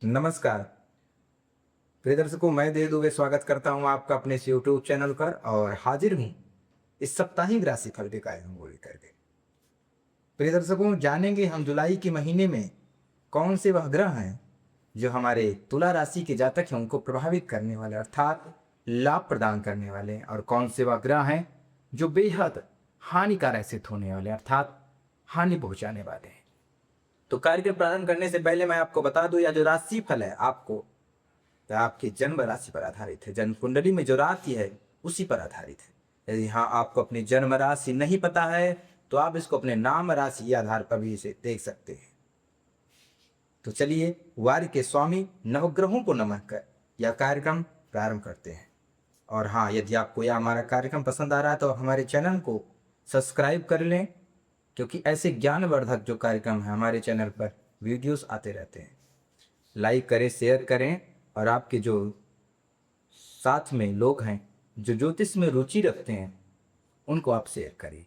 नमस्कार प्रिय दर्शकों, मैं दे दुबे स्वागत करता हूं आपका अपने इस यूट्यूब चैनल पर और हाजिर हूं इस साप्ताहिक राशिफल के कार्यक्रम को लेकर के। प्रिय दर्शकों, जानेंगे हम जुलाई के महीने में कौन से वह ग्रह हैं जो हमारे तुला राशि के जातक हैं उनको प्रभावित करने वाले अर्थात लाभ प्रदान करने वाले हैं, और कौन से वह ग्रह हैं जो बेहद हानिकारक सिद्ध होने वाले अर्थात हानि पहुंचाने वाले हैं। तो कार्यक्रम प्रारंभ करने से पहले मैं आपको बता दूं, यह जो राशिफल है आपकी जन्म राशि पर आधारित है। जन्म कुंडली में जो राशि है उसी पर आधारित है। यदि हाँ आपको अपनी जन्म राशि नहीं पता है तो आप इसको अपने नाम राशि के आधार पर भी इसे देख सकते हैं। तो चलिए वार के स्वामी नवग्रहों को नमन कर यह कार्यक्रम प्रारंभ करते हैं। और हाँ, यदि आपको यह हमारा कार्यक्रम पसंद आ रहा है तो हमारे चैनल को सब्सक्राइब कर लें, क्योंकि ऐसे ज्ञानवर्धक जो कार्यक्रम है हमारे चैनल पर वीडियोस आते रहते हैं। लाइक करें, शेयर करें, और आपके जो साथ में लोग हैं जो ज्योतिष में रुचि रखते हैं उनको आप शेयर करिए।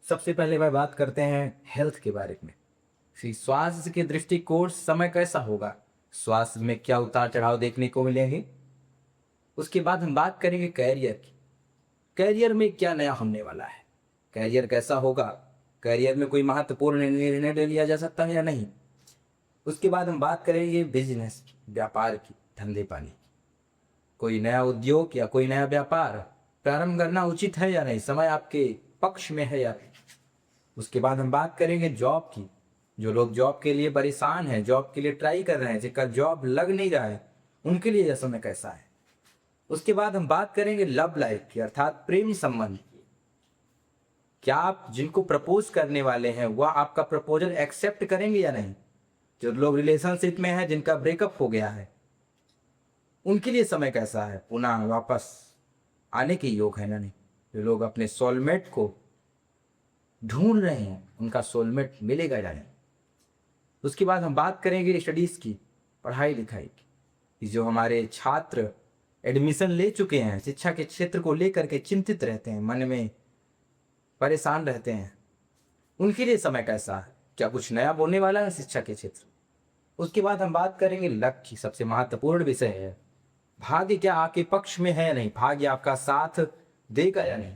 सबसे पहले वह बात करते हैं हेल्थ के बारे में। स्वास्थ्य के दृष्टिकोण समय कैसा होगा, स्वास्थ्य में क्या उतार चढ़ाव देखने को मिलेंगे। उसके बाद हम बात करेंगे कैरियर की। कैरियर में क्या नया होने वाला है, कैरियर कैसा होगा, कैरियर में कोई महत्वपूर्ण निर्णय ले लिया जा सकता है या नहीं। उसके बाद हम बात करेंगे बिजनेस, व्यापार की, धंधे पानी, कोई नया उद्योग या कोई नया व्यापार प्रारंभ करना उचित है या नहीं, समय आपके पक्ष में है या नहीं। उसके बाद हम बात करेंगे जॉब की। जो लोग जॉब के लिए परेशान हैं, जॉब के लिए ट्राई कर रहे हैं, जिनका जॉब लग नहीं रहा है, उनके लिए यह समय कैसा है। उसके बाद हम बात करेंगे लव लाइफ की अर्थात प्रेम संबंध की। क्या आप जिनको प्रपोज करने वाले हैं वह आपका प्रपोजल एक्सेप्ट करेंगे या नहीं। जो लोग रिलेशनशिप में हैं, जिनका ब्रेकअप हो गया है, उनके लिए समय कैसा है, पुनः वापस आने के योग है ना नहीं। जो लोग अपने सोलमेट को ढूंढ रहे हैं, उनका सोलमेट मिलेगा या नहीं। उसके बाद हम बात करेंगे स्टडीज की, पढ़ाई लिखाई की। जो हमारे छात्र एडमिशन ले चुके हैं, शिक्षा के क्षेत्र को लेकर के चिंतित रहते हैं, मन में परेशान रहते हैं, उनके लिए समय कैसा है, क्या कुछ नया होने वाला है शिक्षा के क्षेत्र। उसके बाद हम बात करेंगे लक की, सबसे महत्वपूर्ण विषय है भाग्य क्या आपके पक्ष में है या नहीं, भाग्य आपका साथ देगा या नहीं।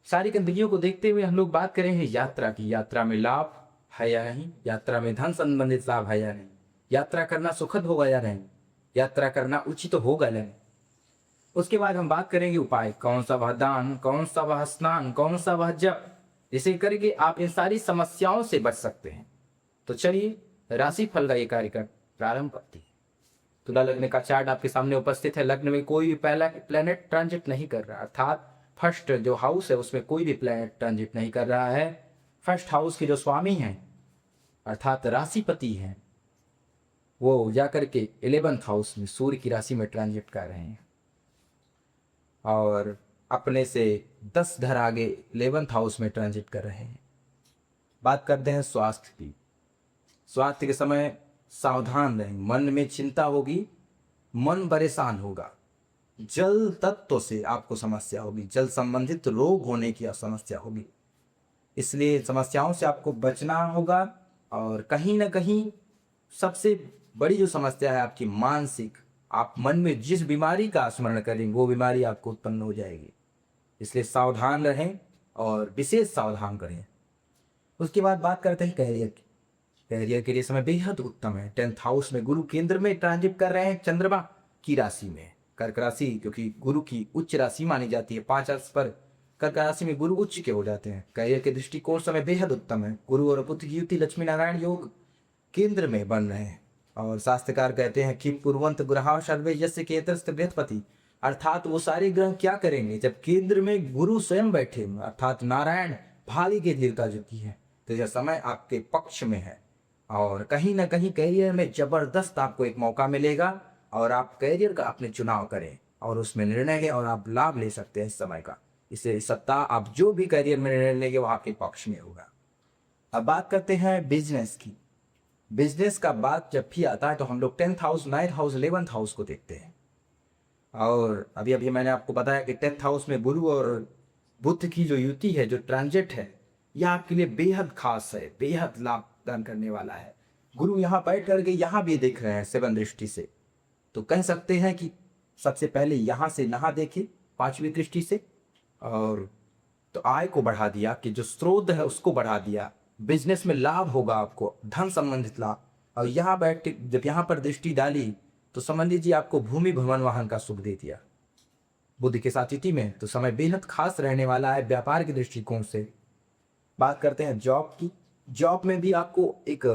सारी कंपनियों को देखते हुए हम लोग बात करेंगे यात्रा की। यात्रा में लाभ है या नहीं, यात्रा में धन संबंधित लाभ है या नहीं, यात्रा करना सुखद होगा या नहीं, यात्रा करना उचित होगा या नहीं। उसके बाद हम बात करेंगे उपाय, कौन सा वह दान, कौन सा वह स्नान, कौन सा वह जप, जिसे करके आप इन सारी समस्याओं से बच सकते हैं। तो चलिए राशिफल का ये कार्यक्रम प्रारंभ करते हैं। तुला लग्न का चार्ट आपके सामने उपस्थित है। लग्न में कोई भी पहला प्लेनेट ट्रांजिट नहीं कर रहा, अर्थात फर्स्ट जो हाउस है उसमें कोई भी प्लेनेट ट्रांजिट नहीं कर रहा है। फर्स्ट हाउस के जो स्वामी हैं अर्थात राशिपति हैं, वो जाकर के 11th हाउस में सूर्य की राशि में ट्रांजिट कर रहे हैं, और अपने से 10 घर आगे 11th हाउस में ट्रांजिट कर रहे हैं। बात करते हैं स्वास्थ्य की। स्वास्थ्य के समय सावधान रहें, मन में चिंता होगी, मन परेशान होगा, जल तत्व से आपको समस्या होगी, जल संबंधित रोग होने की समस्या होगी, इसलिए समस्याओं से आपको बचना होगा। और कहीं ना कहीं सबसे बड़ी जो समस्या है आपकी मानसिक, आप मन में जिस बीमारी का स्मरण करेंगे वो बीमारी आपको उत्पन्न हो जाएगी, इसलिए सावधान रहें और विशेष सावधान करें। उसके बाद बात करते हैं कैरियर की। कैरियर के लिए समय बेहद उत्तम है। 10th हाउस में गुरु केंद्र में ट्रांजिट कर रहे हैं, चंद्रमा की राशि में, कर्क राशि, क्योंकि गुरु की उच्च राशि मानी जाती है। 5 अर्थ पर कर्क राशि में गुरु उच्च के हो जाते हैं। कैरियर के दृष्टिकोण समय बेहद उत्तम है। गुरु और पुत्र की युति लक्ष्मी नारायण योग केंद्र में बन रहे हैं, और शास्त्रकार कहते हैं कि पूर्वंत ग्रह सर्वे यस्य केतरस्त बृहस्पति, अर्थात वो सारे ग्रह क्या करेंगे जब केंद्र में गुरु स्वयं बैठे हुए अर्थात नारायण भावी के देवता जो की है, तो यह समय आपके पक्ष में है। और कहीं ना कहीं कैरियर में जबरदस्त आपको एक मौका मिलेगा, और आप कैरियर का अपने चुनाव करें और उसमें निर्णय लें, और आप लाभ ले सकते हैं इस समय का। इसे सप्ताह आप जो भी कैरियर में निर्णय लेंगे वो आपके पक्ष में होगा। अब बात करते हैं बिजनेस की। बिजनेस का बात जब भी आता है तो हम लोग 10th house, 9th house, 11th house को देखते हैं। और अभी अभी मैंने आपको बताया कि 10th हाउस में गुरु और बुध की जो युति है, जो ट्रांजिट है, यह आपके लिए बेहद खास है, बेहद लाभ प्रदान करने वाला है। गुरु यहाँ बैठ करके यहाँ भी देख रहे हैं 7 दृष्टि से, तो कह सकते हैं कि सबसे पहले यहाँ से नहा देखे 5वीं दृष्टि से, और तो आय को बढ़ा दिया कि जो स्रोत है उसको बढ़ा दिया, बिजनेस में लाभ होगा आपको, धन संबंधित लाभ। और यहाँ बैठ के जब यहाँ पर दृष्टि डाली तो समझ लीजिए आपको भूमि भवन वाहन का सुख दे दिया। बुद्धि के साथ स्थिति में तो समय बेहद खास रहने वाला है व्यापार के दृष्टिकोण से। बात करते हैं जॉब की। जॉब में भी आपको एक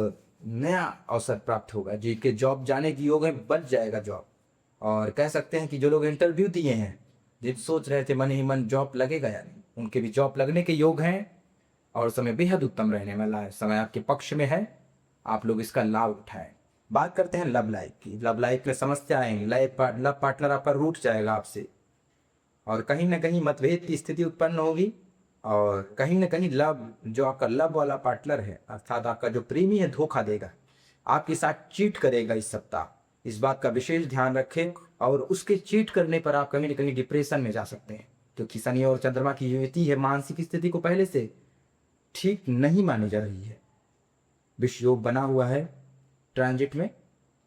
नया अवसर प्राप्त होगा, जी के जॉब जाने की योग है, बच जाएगा जॉब। और कह सकते हैं कि जो लोग इंटरव्यू दिए हैं, जिन सोच रहे थे मन ही मन जॉब लगेगा या नहीं, उनके भी जॉब लगने के योग हैं और समय बेहद उत्तम रहने वाला है। समय आपके पक्ष में है, आप लोग इसका लाभ उठाएं। बात करते हैं लव लाइफ की। लव लाइफ में समस्या आएंगी, लव पार्टनर आपका रूठ जाएगा आपसे, और कहीं ना कहीं मतभेद की स्थिति उत्पन्न होगी, और कहीं ना कहीं लव जो आपका लव वाला पार्टनर है अर्थात आपका जो प्रेमी है धोखा देगा, आपके साथ चीट करेगा इस सप्ताह। इस बात का विशेष ध्यान रखें, और उसके चीट करने पर आप कहीं ना कहीं डिप्रेशन में जा सकते हैं, क्योंकि शनि और चंद्रमा की युति है, मानसिक स्थिति को पहले से ठीक नहीं मानी जा रही है। विश्व योग बना हुआ है ट्रांजिट में,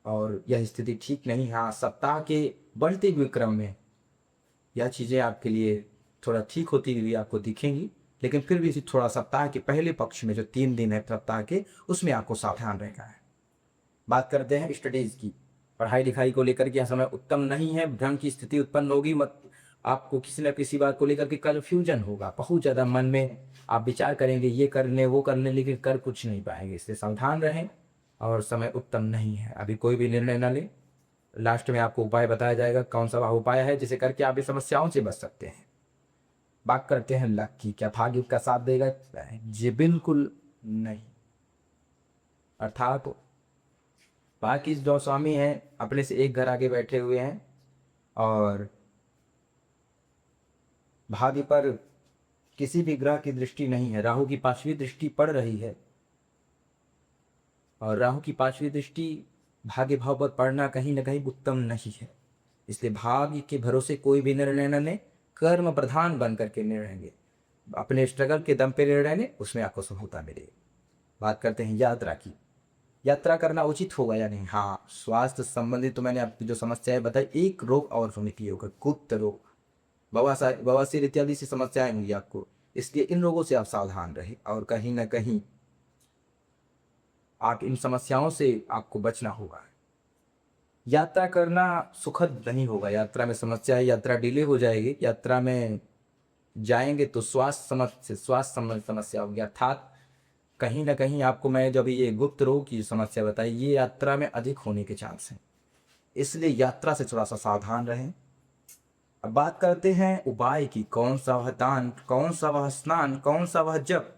और यह स्थिति ठीक नहीं। हाँ, सप्ताह के बढ़ते हुए क्रम में यह चीज़ें आपके लिए थोड़ा ठीक होती हुई आपको दिखेंगी, लेकिन फिर भी थोड़ा सप्ताह के पहले पक्ष में जो 3 दिन है सप्ताह के, उसमें आपको सावधान रहना है। बात करते हैं स्टडीज़ की। पढ़ाई लिखाई को लेकर के यह समय उत्तम नहीं है, भ्रम की स्थिति उत्पन्न होगी, मत आपको किसी न किसी बात को लेकर के कन्फ्यूजन होगा, बहुत ज़्यादा मन में आप विचार करेंगे ये कर लें वो कर लें, लेकिन कर कुछ नहीं पाएंगे। इसलिए सावधान रहें, और समय उत्तम नहीं है, अभी कोई भी निर्णय न लें। लास्ट में आपको उपाय बताया जाएगा कौन सा वह उपाय है जिसे करके आप इस समस्याओं से बच सकते हैं। बात करते हैं लक की। क्या भाग्य का साथ देगा? जी बिल्कुल नहीं। अर्थात बाकी जो स्वामी हैं अपने से एक घर आगे बैठे हुए हैं, और भाग्य पर किसी भी ग्रह की दृष्टि नहीं है। राहु की 5वीं दृष्टि पड़ रही है, और राहु की 5वीं दृष्टि भाग्य भाव पर पड़ना कहीं ना कहीं उत्तम नहीं है। इसलिए भाग्य के भरोसे कोई भी निर्णय न लें, कर्म प्रधान बन करके निर्णय लें, अपने स्ट्रगल के दम पे निर्णय लें, उसमें आपको सफलता मिलेगी। बात करते हैं यात्रा की। यात्रा करना उचित होगा या नहीं? हाँ, स्वास्थ्य संबंधित तो मैंने आपकी जो समस्याएं बताई, एक रोग और होने की होगा, गुप्त रोग, बवासीर इत्यादि सी समस्याएं होंगी आपको, इसलिए इन रोगों से आप सावधान रहें, और कहीं ना कहीं आप इन समस्याओं से आपको बचना होगा। यात्रा करना सुखद नहीं होगा, यात्रा में समस्या है, यात्रा डिले हो जाएगी, यात्रा में जाएंगे तो स्वास्थ्य संबंधित समस्या होगी। अर्थात कहीं ना कहीं आपको मैं जब ये गुप्त रोग की समस्या बताई, ये यात्रा में अधिक होने के चांस हैं, इसलिए यात्रा से थोड़ा सा सावधान रहें। अब बात करते हैं उपाय की। कौन सा वह दान, कौन सा वह स्नान, कौन सा वह जप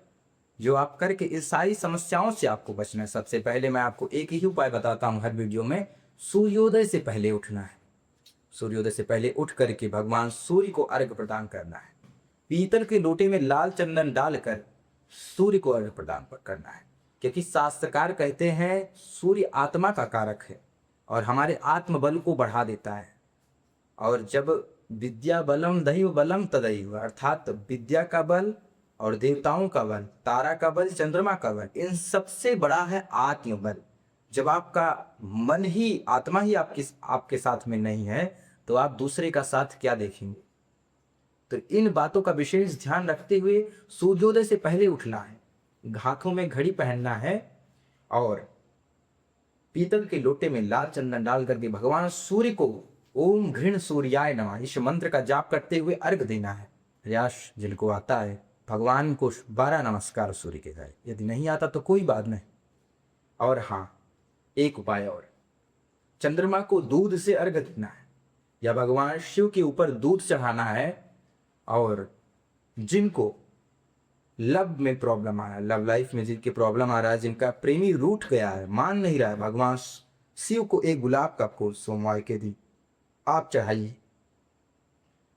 जो आप करके इस सारी समस्याओं से आपको बचना है। सबसे पहले मैं आपको एक ही उपाय बताता हूँ हर वीडियो में, सूर्योदय से पहले उठना है। सूर्योदय से पहले उठ करके भगवान सूर्य को अर्घ्य प्रदान करना है। पीतल के लोटे में लाल चंदन डालकर सूर्य को अर्घ्य प्रदान करना है, क्योंकि शास्त्रकार कहते हैं सूर्य आत्मा का कारक है और हमारे आत्मबल को बढ़ा देता है। और जब विद्या बलम दैव बलम तदैव, अर्थात विद्या का बल और देवताओं का बल, तारा का बल, चंद्रमा का बल, इन सबसे बड़ा है आत्मबल। जब आपका मन ही, आत्मा ही आपके साथ में नहीं है, तो आप दूसरे का साथ क्या देखेंगे? तो इन बातों का विशेष ध्यान रखते हुए सूर्योदय से पहले उठना है, हाथों में घड़ी पहनना है, और पीतल के लोटे में लाल चंदन डाल करके भगवान सूर्य को ओम घृण सूर्याय नमः इस मंत्र का जाप करते हुए अर्घ देना है। प्रयास जिनको आता है भगवान को 12 नमस्कार सूर्य के जाए, यदि नहीं आता तो कोई बात नहीं। और हाँ, एक उपाय और, चंद्रमा को दूध से अर्घ देना है, या भगवान शिव के ऊपर दूध चढ़ाना है। और जिनको लव में प्रॉब्लम आ रहा है, लव लाइफ में जिनकी प्रॉब्लम आ रहा है, जिनका प्रेमी रूठ गया है, मान नहीं रहा है, भगवान शिव को एक गुलाब का फूल सोमवार के दिन आप चढ़ाइए,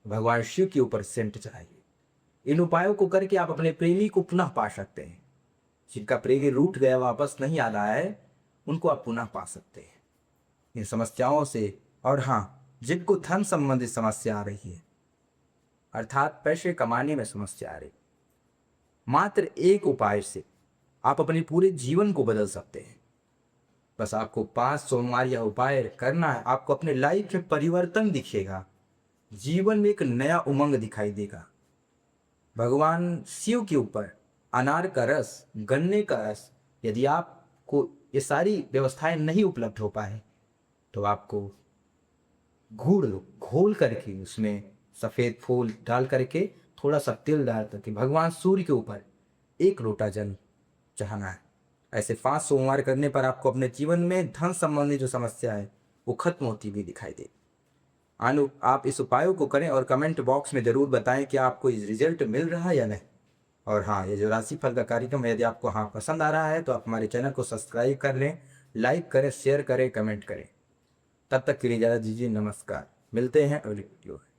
भगवान शिव के ऊपर सेंट चढ़ाइए। इन उपायों को करके आप अपने प्रेमी को पुनः पा सकते हैं। जिनका प्रेमी रूठ गया, वापस नहीं आ रहा है, उनको आप पुनः पा सकते हैं इन समस्याओं से। और हाँ, जिनको धन संबंधित समस्या आ रही है, अर्थात पैसे कमाने में समस्या आ रही, मात्र एक उपाय से आप अपने पूरे जीवन को बदल सकते हैं। बस आपको 5 सोमवार या उपाय करना है, आपको अपने लाइफ में परिवर्तन दिखेगा, जीवन में एक नया उमंग दिखाई देगा। भगवान शिव के ऊपर अनार का रस, गन्ने का रस, यदि आपको ये सारी व्यवस्थाएं नहीं उपलब्ध हो पाए तो आपको घूर लो, घोल करके उसमें सफ़ेद फूल डाल करके थोड़ा सा तिल डाल करके भगवान सूर्य के ऊपर एक लोटा जल चढ़ाना है। ऐसे 5 सोमवार करने पर आपको अपने जीवन में धन संबंधी जो समस्या है वो खत्म होती हुई दिखाई दे। आप इस उपायों को करें और कमेंट बॉक्स में ज़रूर बताएं कि आपको इस रिजल्ट मिल रहा है या नहीं। और हाँ, ये जो राशिफल का कार्यक्रम है, यदि आपको हाँ पसंद आ रहा है तो आप हमारे चैनल को सब्सक्राइब कर लें, लाइक करें, शेयर करें, कमेंट करें। तब तक के लिए इजाज़त दीजिए। नमस्कार, मिलते हैं अगली वीडियो में।